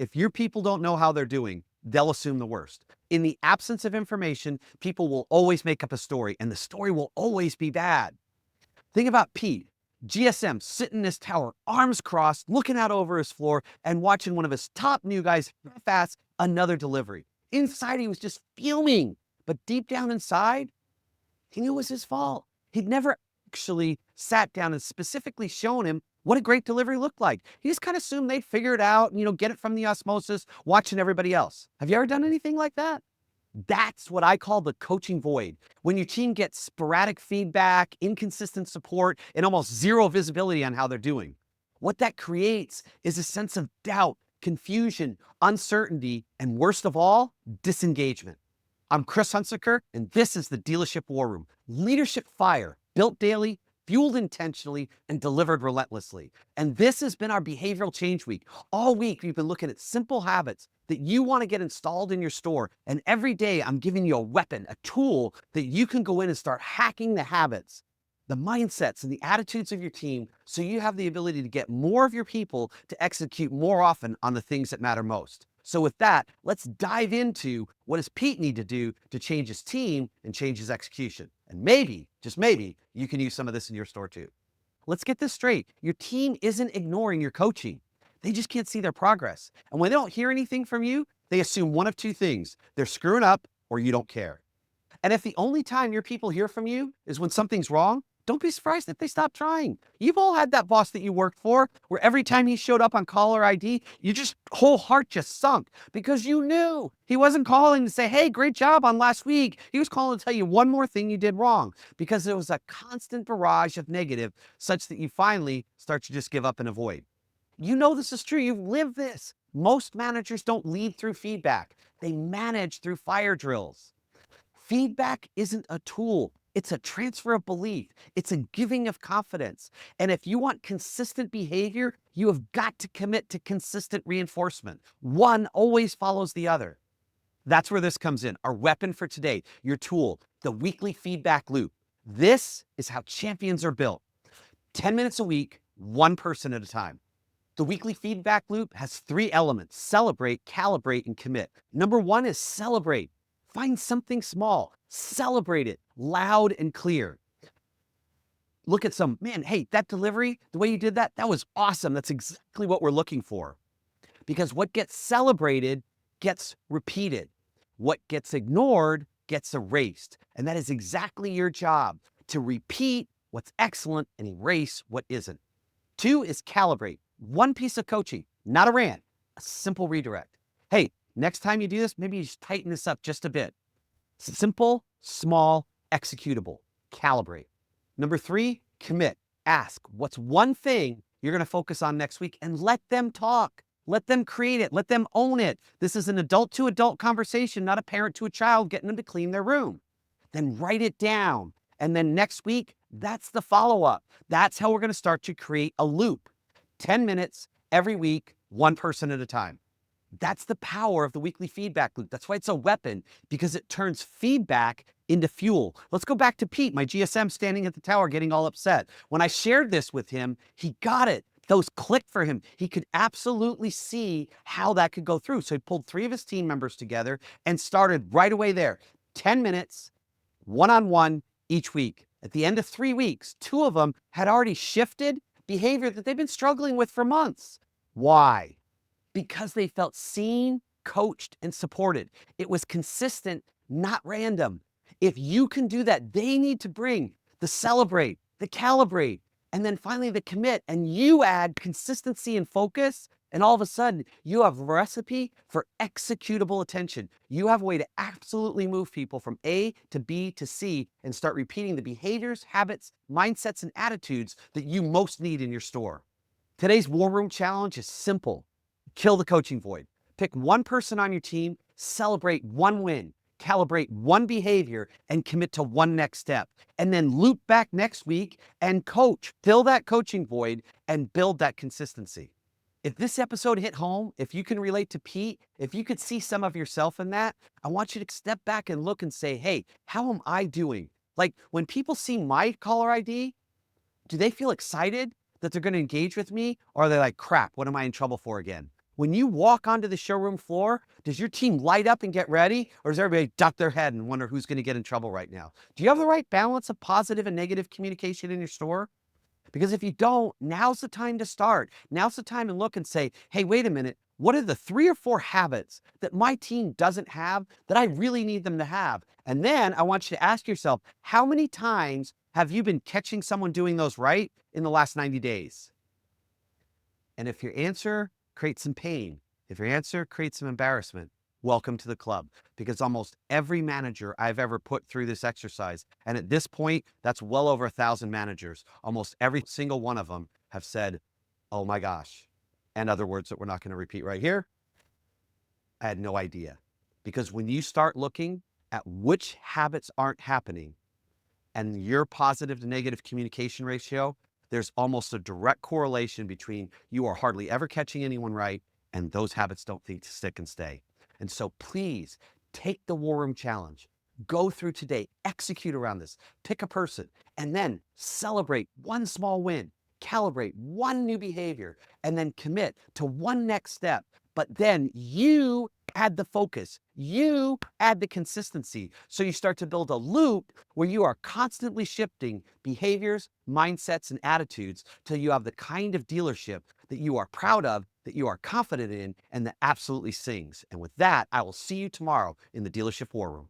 If your people don't know how they're doing, they'll assume the worst. In the absence of information, people will always make up a story, and the story will always be bad. Think about Pete, GSM, sitting in his tower, arms crossed, looking out over his floor and watching one of his top new guys half-ass another delivery. Inside, he was just fuming, but deep down inside, he knew it was his fault. He'd never actually sat down and specifically shown him what a great delivery looked like. He just kind of assumed they'd figure it out and, get it from the osmosis, watching everybody else. Have you ever done anything like that? That's what I call the coaching void. When your team gets sporadic feedback, inconsistent support, and almost zero visibility on how they're doing. What that creates is a sense of doubt, confusion, uncertainty, and worst of all, disengagement. I'm Chris Hunsaker, and this is the Dealership War Room. Leadership fire, built daily, fueled intentionally, and delivered relentlessly. And this has been our behavioral change week. All week, we've been looking at simple habits that you want to get installed in your store. And every day, I'm giving you a weapon, a tool that you can go in and start hacking the habits, the mindsets, and the attitudes of your team so you have the ability to get more of your people to execute more often on the things that matter most. So with that, let's dive into what does Pete need to do to change his team and change his execution. And maybe, just maybe, you can use some of this in your store too. Let's get this straight. Your team isn't ignoring your coaching. They just can't see their progress. And when they don't hear anything from you, they assume one of two things. They're screwing up or you don't care. And if the only time your people hear from you is when something's wrong, don't be surprised if they stop trying. You've all had that boss that you worked for where every time he showed up on caller ID, your whole heart just sunk because you knew he wasn't calling to say, hey, great job on last week. He was calling to tell you one more thing you did wrong because there was a constant barrage of negative such that you finally start to just give up and avoid. You know this is true. You've lived this. Most managers don't lead through feedback. They manage through fire drills. Feedback isn't a tool. It's a transfer of belief. It's a giving of confidence. And if you want consistent behavior, you have got to commit to consistent reinforcement. One always follows the other. That's where this comes in. Our weapon for today, your tool, the weekly feedback loop. This is how champions are built. 10 minutes a week, one person at a time. The weekly feedback loop has 3 elements: celebrate, calibrate, and commit. Number 1 is celebrate. Find something small, celebrate it, loud and clear. Look at man, hey, that delivery, the way you did that, that was awesome. That's exactly what we're looking for. Because what gets celebrated gets repeated. What gets ignored gets erased. And that is exactly your job, to repeat what's excellent and erase what isn't. 2 is calibrate. One piece of coaching, not a rant, a simple redirect. Hey, next time you do this, maybe you just tighten this up just a bit. Simple, small, executable. Calibrate. Number 3, commit. Ask, what's one thing you're going to focus on next week, and let them talk. Let them create it. Let them own it. This is an adult to adult conversation, not a parent to a child getting them to clean their room. Then write it down. And then next week, that's the follow-up. That's how we're going to start to create a loop. 10 minutes every week, one person at a time. That's the power of the weekly feedback loop. That's why it's a weapon, because it turns feedback into fuel. Let's go back to Pete, my GSM, standing at the tower getting all upset. When I shared this with him, he got it. Those clicked for him. He could absolutely see how that could go through. So he pulled 3 of his team members together and started right away there. 10 minutes, one-on-one each week. At the end of 3 weeks, 2 of them had already shifted behavior that they've been struggling with for months. Why? Because they felt seen, coached, and supported. It was consistent, not random. If you can do that, they need to bring the celebrate, the calibrate, and then finally the commit, and you add consistency and focus, and all of a sudden you have a recipe for executable attention. You have a way to absolutely move people from A to B to C and start repeating the behaviors, habits, mindsets, and attitudes that you most need in your store. Today's War Room Challenge is simple. Kill the coaching void. Pick one person on your team, celebrate one win, calibrate one behavior, and commit to one next step. And then loop back next week and coach. Fill that coaching void and build that consistency. If this episode hit home, if you can relate to Pete, if you could see some of yourself in that, I want you to step back and look and say, hey, how am I doing? Like when people see my caller ID, do they feel excited that they're going to engage with me? Or are they like, crap, what am I in trouble for again? When you walk onto the showroom floor, does your team light up and get ready? Or does everybody duck their head and wonder who's going to get in trouble right now? Do you have the right balance of positive and negative communication in your store? Because if you don't, now's the time to start. Now's the time to look and say, hey, wait a minute. What are the 3 or 4 habits that my team doesn't have that I really need them to have? And then I want you to ask yourself, how many times have you been catching someone doing those right in the last 90 days? And if your answer creates some pain, if your answer creates some embarrassment, welcome to the club. Because almost every manager I've ever put through this exercise, and at this point, that's well over 1,000 managers, almost every single one of them have said, oh my gosh, and other words that we're not going to repeat right here, I had no idea. Because when you start looking at which habits aren't happening and your positive to negative communication ratio, there's almost a direct correlation between you are hardly ever catching anyone right and those habits don't think to stick and stay. And so please take the War Room Challenge. Go through today, execute around this, pick a person, and then celebrate one small win, calibrate one new behavior, and then commit to one next step. But then you add the focus, you add the consistency. So you start to build a loop where you are constantly shifting behaviors, mindsets, and attitudes till you have the kind of dealership that you are proud of, that you are confident in, and that absolutely sings. And with that, I will see you tomorrow in the Dealership War Room.